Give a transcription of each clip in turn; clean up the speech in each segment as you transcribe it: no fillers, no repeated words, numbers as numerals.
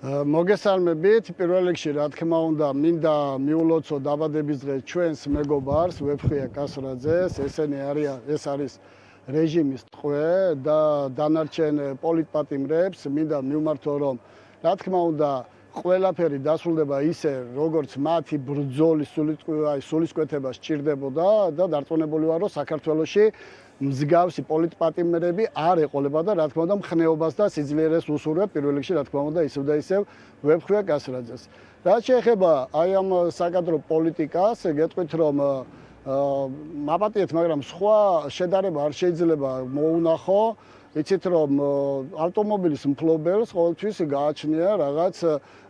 მოგესალმებით, პირველ რიგში რა თქმა უნდა, მინდა მიულოცო დაბადების დღეს ჩვენს მეგობარს, ვეფხვია კასრაძეს, ეს არის რეჟიმის ტყვე და დანარჩენ პოლიტპატიმრებს მინდა მივმართო, რომ რა თქმა უნდა, ყველაფერი დასრულდება ისე, როგორც მათი ბრძოლის სულისკვეთება სჭირდებოდა და დარწმუნებული ვარ, რომ საქართველოში მსგავსი პოლიტპატიმრები არ ეყოლება და რა თქმა უნდა მხნეობას და სიძლიერეს უსურვებ პირველ რიგში რა თქმა უნდა ისევ და ისევ ვეფხვია კასრაძეს. რაც შეეხება აი ამ საკადრო პოლიტიკას, გეტყვით რომ მაპატიეთ, მაგრამ სხვა შედარება არ შეიძლება მოუნახო. იცით რომ ავტომობილის მფლობელს ყოველთვის გააჩნია რაღაც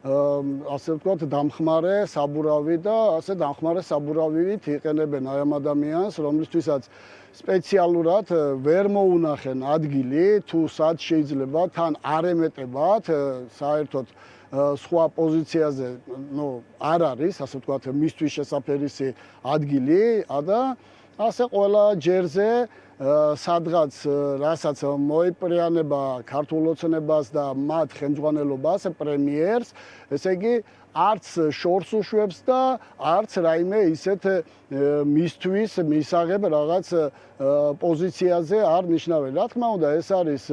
ასე ვთქვათ დამხმარე საბურავი და ასე დამხმარე საბურავით იყენებენ აი ამ ადამიანს, რომლისთვისაც სპეციალურად ვერ მოუნახენ ადგილი, თუ სად შეიძლება თან არ ემეტებათ საერთოდ სხვა პოზიციაზე, არ არის, ასე ვთქვათ, მისთვის შესაფერისი ადგილი და ასე ყველა ჯერზე სადღაც რასაც მოიპრიანება ქართულ ოცნებას და მათ ხელმძღვანელობას პრემიერს, ესე იგი არც შორს უშვებს და არც რაიმე ისეთ მისთვის მისაღებ რაღაც პოზიციაზე არ ნიშნავენ. რა თქმა უნდა, ეს არის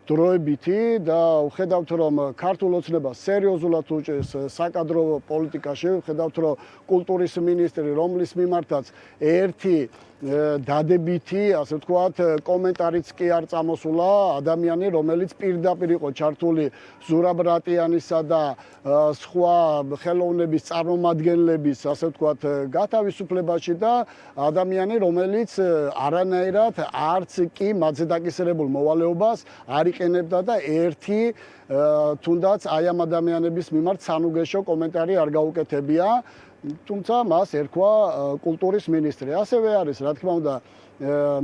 დროებითი და ვხედავთ რომ ქართულ ოცნებას სერიოზულად უჭერს საკადრო პოლიტიკაში, ვხედავთ რომ კულტურის მინისტრი, რომლის მიმართაც ერთი დადებითი, ასე ვთქვათ, კომენტარიც კი არ წამოსულა ადამიანი, რომელიც პირდაპირ იყო ჩართული ზურაბ რატიანისა და სხვა ხელოვნების წარმომადგენლების, ასე ვთქვათ, გათავისუფლებაში და ადამიანი, რომელიც არანაირად არც კი მათზე დაკისრებულ მოვალეობას არ იყენებდა და ერთი თუნდაც აი ამ ადამიანების მიმართ სანუგეშო კომენტარი არ გაუკეთებია. თუმცა მას ერქვა კულტურის მინისტრი. ასევე არის, რა თქმა უნდა,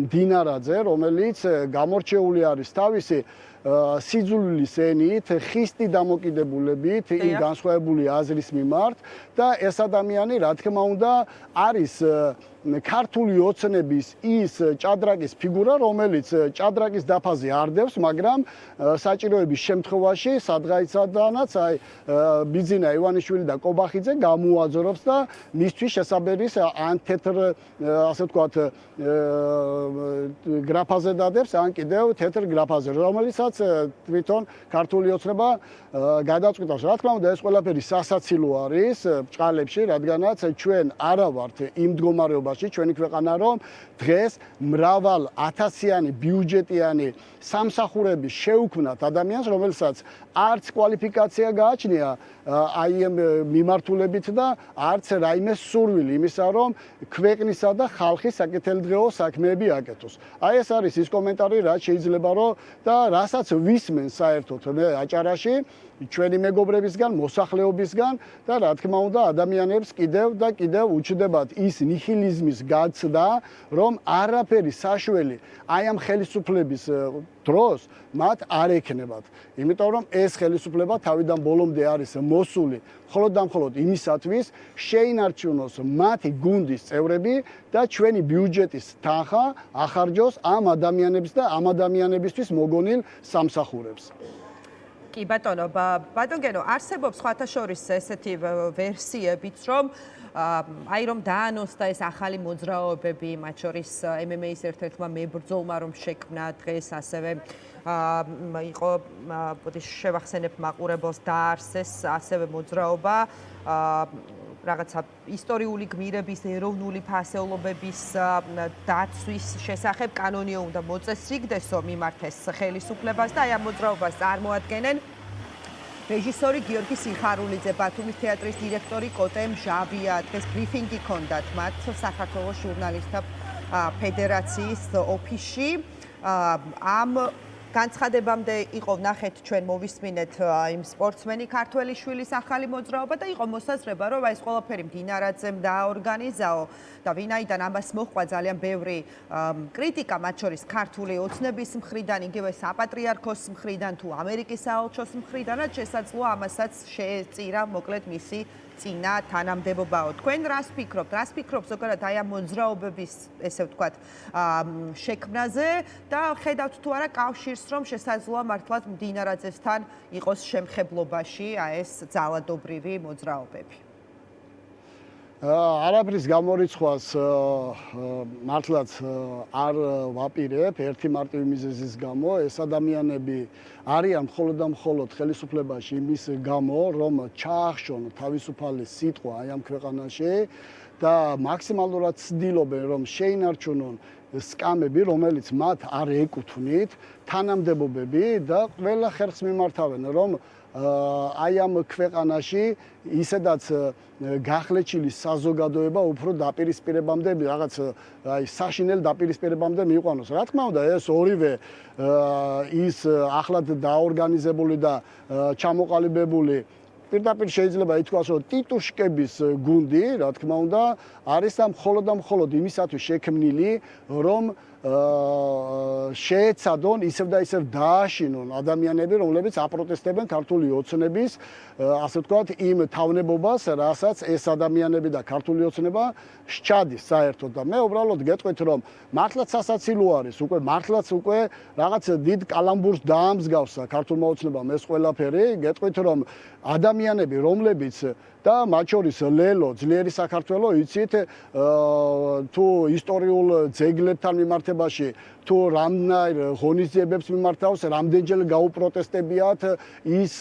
მდინარაძე, რომელიც გამორჩეული არის თავისი სიძულვილის ენით, ხისტი დამოკიდებულებით იმ განსხვავებული აზრის მიმართ და ეს ადამიანი, რა თქმა უნდა, არის ქართული ოცნების ის ჭადრაკის ფიგურა, რომელიც ჭადრაკის დაფაზე არ დევს, მაგრამ საჭიროების შემთხვევაში სადღაიცადანაც აი ბიძინა ივანიშვილი და კობახიძე გამოაძრობს და მისთვის შესაბერის ან თეთრ ასე ვთქვათ გრაფაზე დადებს, ან კიდევ თეთრ გრაფაზე, რომელიცაც თვითონ ქართული ოცნება გადაწყვიტავს. რა თქმა უნდა, ეს ყველაფერი სასაცილო არის ბჭყალებში, რადგანაც ჩვენ არა ვართ იმ მდგომარეობაში, ჩვენი ქვეყანა, რომ დღეს მრავალ ათასიანი ბიუჯეტიანი სამსახურები შეუქმნათ ადამიანს, რომელსაც არც კვალიფიკაცია გააჩნია აი ამ მიმართულებით და არც რაიმე სურვილი იმისა, რომ ქვეყნისა და ხალხის საკეთილდღეო საქმეები აკეთოს. აი ეს არის ის კომენტარი, რაც შეიძლება რომ და რასაც ვისმენ საერთოდ მე აჭარაში ჩვენი მეგობრებისგან, მოსახლეობისგან და რა თქმა უნდა ადამიანებს კიდევ და კიდევ უჩნდებათ ის ნიჰილიზმის გაცდა, რომ არაფერი საშველი აი ამ ხელისუფლების დროს მათ არ ექნებათ. იმიტომ რომ ეს ხელისუფლება თავიდან ბოლომდე არის მოსული მხოლოდ და მხოლოდ იმისათვის შეინარჩუნოს მათი გუნდის წევრები და ჩვენი ბიუჯეტის თანხა ახარჯოს ამ ადამიანებს და ამ ადამიანებისთვის მოგონილ სამსახურებს. კი ბატონო, ბატონგენო, არსებობს სხვათა შორის ესეთი ვერსიებიც, რომ აი რომ დაანონსდა ეს ახალი მოძრაობები, მათ შორის MMA-ის ერთ-ერთმა მებრძოლმა რომ შექმნა დღეს, ასევე იყო შევახსენებ მაყურებელს დაარსეს ასევე მოძრაობა რაღაცა ისტორიული გმირების, ეროვნული ფასეულობების დაცვის შესახებ კანონია უნდა მოწესრიგდესო მიმართეს ხელისუფლებას და აი ამ მოძრაობას წარმოადგენენ რეჟისორი გიორგი სიხარულიძე, ბათუმის თეატრის დირექტორი კოტე მჟავია, დღეს ბრიფინგი ჰქონდათ მათ საქართველოს ჟურნალისტთა ფედერაციის ოფისში. ამ განცხადებამდე იყო ნახეთ ჩვენ მოვისმინეთ იმ სპორტსმენი ქართველი შვილის ახალი მოძრაობა და იყო მოსაზრება რომ ეს ყველაფერი მდინარაძემ დააორგანიზაო და ვინაიდან ამას მოჰყვა ძალიან ბევრი კრიტიკა მათ შორის ქართული ოცნების მხრიდან, იგივე საპატრიარქოს მხრიდან თუ ამერიკის საელჩოს მხრიდანაც შესაძლოა ამასაც შეეწირა მოკლედ მისი წინა თანამდებობაო. თქვენ რას ფიქრობთ? რას ფიქრობთ ზოგადად აი ამ მოძრაობების, ესე ვთქვათ, შექმნაზე და ხედავთ თუ არა კავშირს რომ შესაძლოა მართლაც მდინარაძესთან იყოს შემხებლობაში ეს ძალადობრივი მოძრაობები. არაფრის გამორიცხვას მართლაც არ ვაპირებ ერთი მარტივი მიზეზის გამო. ეს ადამიანები არიან მხოლოდ და მხოლოდ ხელისუფლებაში იმის გამო, რომ ჩაახშონ თავისუფალი სიტყვა აი ამ ქვეყანაში და მაქსიმალურად ცდილობენ, რომ შეინარჩუნონ სკამები, რომელიც მათ არ ეკუთვნით, თანამდებობები და ყველა ხერხს მიმართავენ, რომ აი ამ ქვეყანაში ისედაც გახლეჩილი საზოგადოება უფრო დაპირისპირებამდე რაღაც აი საშინელ დაპირისპირებამდე მიიყვანოს. რა თქმა უნდა, ეს ორივე ის ახლად დაორგანიზებული და ჩამოყალიბებული პირდაპირ შეიძლება ითქვას, რომ ტიტუშკების გუნდი, რა თქმა უნდა, არის და მხოლოდ იმისათვის შექმნილი, რომ შეეცადონ ისევ და ისევ დააშინონ ადამიანები, რომლებიც აპროტესტებენ ქართული ოცნების, ასე ვთქვათ, იმ თავნებობას, რასაც ეს ადამიანები და ქართული ოცნება სჩადის საერთოდ და მე უბრალოდ გეტყვით, რომ მართლაც სასაცილო არის, მართლაც უკვე რაღაც დიდ კალამბურს დაამსგავსა ქართულმა ოცნებამ ეს ყველაფერი, გეტყვით, რომ ადამიანები, რომლებიც და მათ შორის ლელო, ძლიერი საქართველო, იცით, თუ ისტორიულ ძეგლებთან მიმართებაში, თუ რამდენიმე ღონისძიებებს მიმართავს, რამდენჯერ გაუპროტესტებიათ ის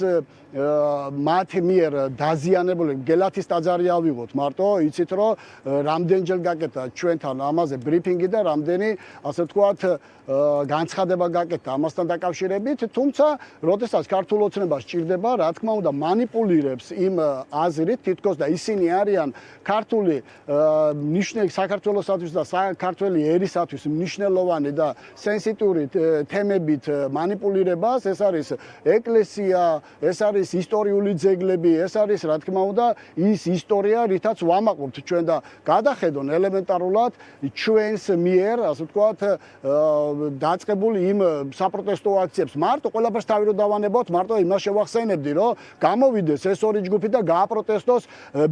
მათ მიერ დაზიანებული გელათის ტაძარი ავიღოთ მარტო, იცით, რომ რამდენჯერ გაკეთა ჩვენთან ამაზე ბრიფინგი და რამდენი, ასე ვთქვათ, განცხადება გაკეთა ამასთან დაკავშირებით, თუმცა, როდესაც ქართულ ოცნებას სჭირდება, რა თქმა უნდა, манипуლირებს იმ აზრით, თითქოს და ისინი არიან ქართული საქართველოსათვის და საქართველოს ერისათვის მნიშვნელოვანი და სენსიტიური თემებით манипуლირებას, ეს არის ეკლესია, ეს არის ისტორიული ძეგლები, ეს არის, რა თქმა უნდა, ის ისტორია, რითაც ვამაყობთ ჩვენ და გადახედონ ელემენტარულად ჩვენს მიერ, ასე ვთქვათ, დაწყებული იმ საპროტესტო აქციებს. მარტო ყველაფერს თავი რო დავანებოთ, მარტო იმას შევახსენებდი, რომ გამოვიდეს ეს ორი ჯგუფი და გააპროტესტოს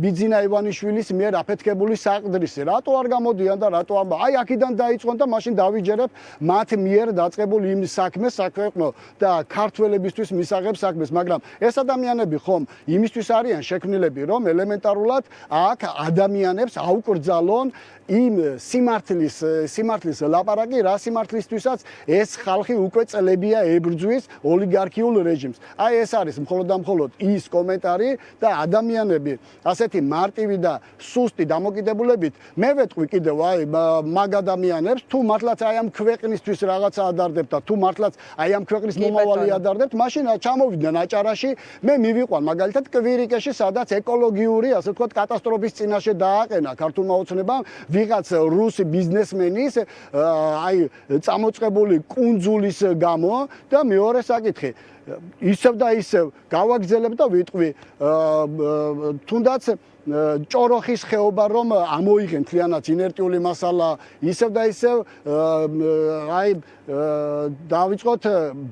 ბიძინა ივანიშვილის მიერ აფეთქებული საყდრისი. რატო არ გამოდიან და რატო ამბა? აი აქედან დაიწყონ და მაშინ დავიჯერებ მათ მიერ დაწყებული იმ საქმეს, საქვეყნო და ქართველებისთვის მისაღებ საქმეს, მაგრამ ეს ადამიანები ხომ იმისთვის არიან შექმნილები, რომ ელემენტარულად აქ ადამიანებს აუკრძალონ იმ სიმართლის ლაპარაკი, რა სიმართლისთვისაც ეს ხალხი უკვე წლებია ებრძვის ოლიგარქიულ რეჟიმს. აი ეს არის მხოლოდ და მხოლოდ ის კომენტარი და ადამიანები ასეთი მარტივი და სუსტი დამოკიდებულებით მე ვეტყვი კიდევ აი მაგ ადამიანებს, თუ მართლაც აი ამ ქვეყნისთვის რაღაცა ადარდებთ და თუ მართლაც აი ამ ქვეყნის მომავალი ადარდებთ, მაშინ ჩამოვიდნენ აჭარაში, მე მივიყვან მაგალითად კვირიკეში, სადაც ეკოლოგიური, ასე ვთქვათ, კატასტროფის წინაშე დააყენა ქართულმა ოცნებამ ვიღაც რუსი ბიზნესმენის აი წამოწყებული კუნძულის გამო და მეორე საკითხი ისევ და ისევ გავაგზელებ და ვიტყვი თუნდაც ჭოროხის ხეობა რომ ამოიღენ თლიანად ინერტიული მასალა ისევ და ისევ აი დავიწყოთ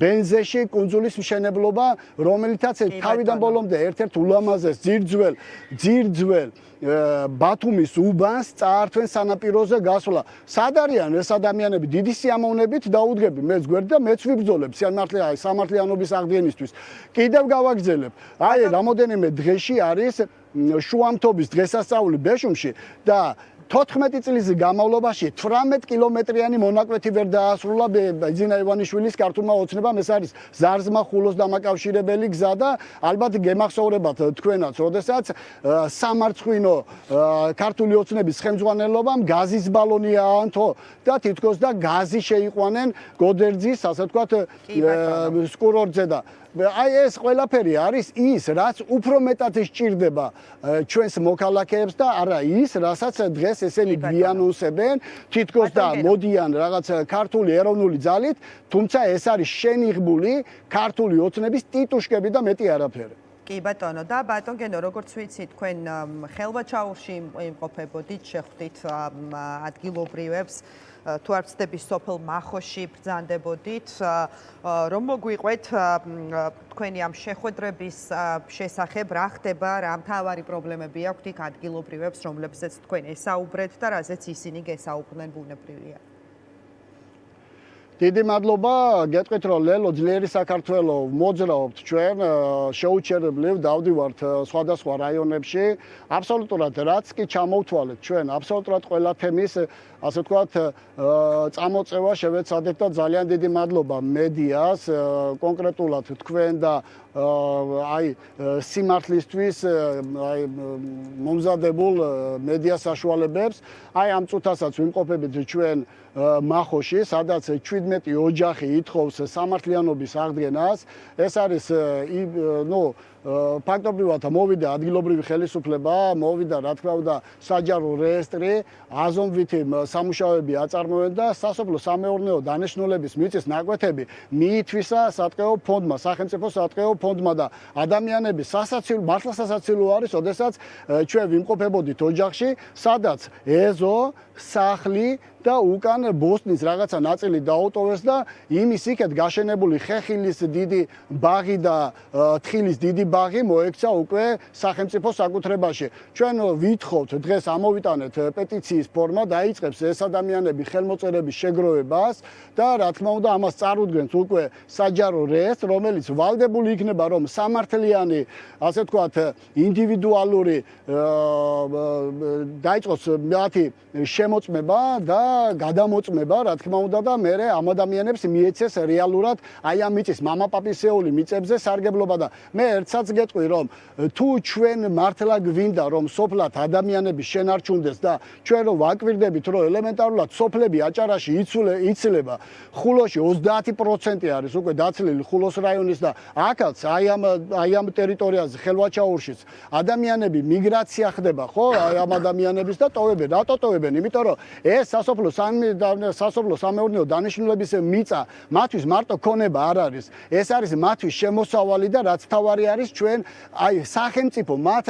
ბენზეში კუნძულის მშენებლობა რომელიცაც თავიდან ბოლომდე ერთ-ერთ ულამაზეს ძირძველ ბათუმის უბანს წაართვენ სანაპიროზე გასვლა. სად არიან ეს ადამიანები? დიდი სიამოვნებით დაუდგები მეც გვერდ და მეც ვიბრძოლებ სამართლიანობის აღდგენისთვის. კიდევ გავაგზელებ. აი რამოდენიმე დღეში არის შუამთობის დღესასწაული ბეშუმში და 14 წლის განმავლობაში 18 კილომეტრიანი მონაკვეთი ვერ დაასრულა ბიძინა ივანიშვილის ქართულმა ოცნებამ. ეს არის ზარზმა ხულოს დამაკავშირებელი გზა და ალბათ გემახსოვრებათ თქვენაც, როდესაც სამარცხვინო ქართული ოცნების ხელმძღვანელობამ გაზის ბალონი აანთო და თითქოს და გაზი შეიყვანენ გოდერძის, ასე ვთქვათ, სკურორტზე და აი ეს ყველაფერი არის ის, რაც უფრო მეტად სჭირდება ჩვენს მოქალაქეებს და არა ის, რასაც დღეს ესენი გვიანონსებენ, თითქოს და მოდიან რაღაც ქართული ეროვნული ძალით, თუმცა ეს არის შენიღბული ქართული ოცნების ტიტუშკები და მეტი არაფერი. კი ბატონო და ბატონ გენო, როგორც ვიცი, თქვენ ხელვაჩაურში იმყოფებოდით, შეხვდით ადგილობრივებს, თუ არ ვცდები სოფელ მახოში ბრძანდებოდით, რომ მოგვიყვეთ თქვენი ამ შეხვედრების შესახებ, რა ხდება, რა მთავარი პრობლემები აქვთ იქ ადგილობრივებს, რომლებზეც თქვენ ესაუბრეთ და რაზეც ისინი გესაუბრნენ, ბუნებრივია. დიდი მადლობა, გეტყვით რომ ლელო ძლიერი საქართველო მოძრაობთ ჩვენ, შეუჩერებლივ დავდივართ სხვადასხვა რაიონებში, აბსოლუტურად რაც კი ჩამოვთვალეთ ჩვენ, აბსოლუტურად ყველა თემის ასე ვთქვათ, წამოწევა შევეცადეთ და ძალიან დიდი მადლობა მედიას, კონკრეტულად თქვენ და აი სიმართლისთვის აი მომზადებულ მედია საშუალებებს. აი ამ წუთასაც ვიმყოფებით ჩვენ მახოში, სადაც 17 ოჯახი ითხოვს სამართლიანობის აღდგენას. ეს არის ფაქტობრივად მოვიდა ადგილობრივი ხელისუფლება, მოვიდა რა თქმა უნდა საჯარო რეესტრი, აზომვითი სამუშაოები აწარმოებენ და სასოფლო-სამეურნეო დანიშნულების მიწის ნაკვეთები მიითვისა სატყეო ფონდმა, სახელმწიფო სატყეო ფონდმა და ადამიანების მართლა სასაცილო არის, ოდესაც ჩვენ ვიმყოფებოდით ოჯახში, სადაც ეზო, სახლი და უკან ბოსტნის რაღაცა ნაწილი დაუტოვეს და იმის იქეთ გაშენებული ხეხილის დიდი ბაღი და თხილის დიდი ბაღი მოექცა უკვე სახელმწიფო საკუთრებაში. ჩვენ ვითხოვთ დღეს ამოვიტანეთ პეტიციის ფორმა, დაიწყებს ეს ადამიანები ხელმოწერების შეგროვებას და რა თქმა უნდა ამას წარუდგენს უკვე საჯარო რეესტრს, რომელიც ვალდებული იქნება რომ სამართლიანი, ასე ვთქვათ, ინდივიდუალური დაიწყოს მათი შემოწმება და გადამოწმება, რა თქმა უნდა და მე ამ ადამიანებს მიეცეს რეალურად აი ამ მიწის მამაპაპისეული მიწებზე სარგებლობა და მე ერთსაც გეტყვი რომ თუ ჩვენ მართლა გვინდა რომ სოფლად ადამიანები შენარჩუნდეს და ჩვენ რომ ვაკვირდებით რომ ელემენტარულად სოფლები აჭარაში იცლება, ხულოში 30% არის უკვე დაცლილი ხულოს რაიონის და აქაც აი ამ ტერიტორიაზე ხელვაჩაურშიც ადამიანები მიგრაცია ხდება ხო აი ამ ადამიანების და ტოვებენ, რატო ტოვებენ? იმიტომ რომ ეს სასოფლო-სამეურნეო დანიშნულების მიწა მათთვის მარტო ქონება არ არის. ეს არის მათთვის შემოსავალი და რაც თავარი არის ჩვენ აი სახელმწიფო მათ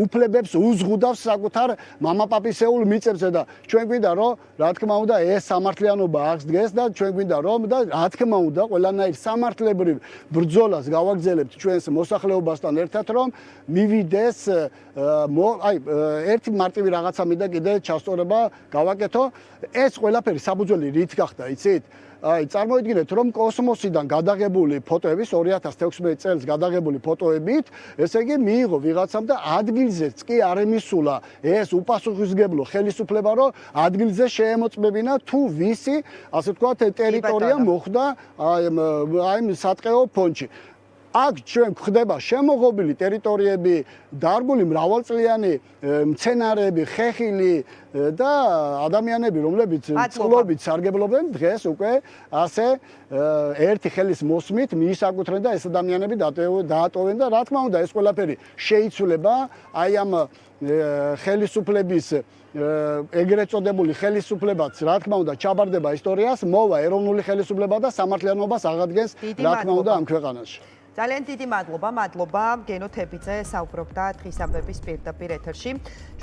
უფლებებს უზღუდავს საკუთარ მამაპაპისეულ მიწებზე და ჩვენ გვინდა რომ რა თქმა უნდა ეს სამართლიანობა აღდგეს და ჩვენ გვინდა რომ და რა თქმა უნდა ყველანაირ სამართლებრივ ბრძოლას გავაგრძელებთ ჩვენს მოსახლეობასთან ერთად რომ მივიდეს აი ერთი მარტივი რაღაცა მინდა კიდე ჩასწორება გავაკეთო. ეს ყველაფერი საბუძველი რით გახდა, იცით? აი წარმოიდგინეთ რომ კოსმოსიდან გადაღებული ფოტოების 2016 წელს გადაღებული ფოტოებით, ესე იგი მიიღო ვიღაცამ და ადგილზეც კი არ ემისულა ეს უპასუხისმგებლო ხელისუფლება, რომ ადგილზე შეემოწმებინა თუ ვისი, ასე ვთქვათ, ტერიტორია მოხვდა აი სატყეო ფონდში. აქ ჩვენ გვხდება შემოღობილი ტერიტორიები, დარგული მრავალწლიანი მცენარეები, ხეხილი და ადამიანები, რომლებიც წყლობით სარგებლობენ, დღეს უკვე ასე ერთი ხელის მოსმით მიისაკუთრენ და ეს ადამიანები დაატოვენ და რა თქმა უნდა ეს ყველაფერი შეიცვლება აი ამ ხელისუფლების ეგრეთ წოდებული ხელისუფლებაც რა თქმა უნდა ჩაბარდება ისტორიას, მოვა ეროვნული ხელისუფლება და სამართლიანობას აღადგენს რა თქმა უნდა ამ ქვეყანაში. ძალიან დიდი მადლობა გენო თებიძე საუბრობდა დღის ამბების პირდაპირ ეთერში.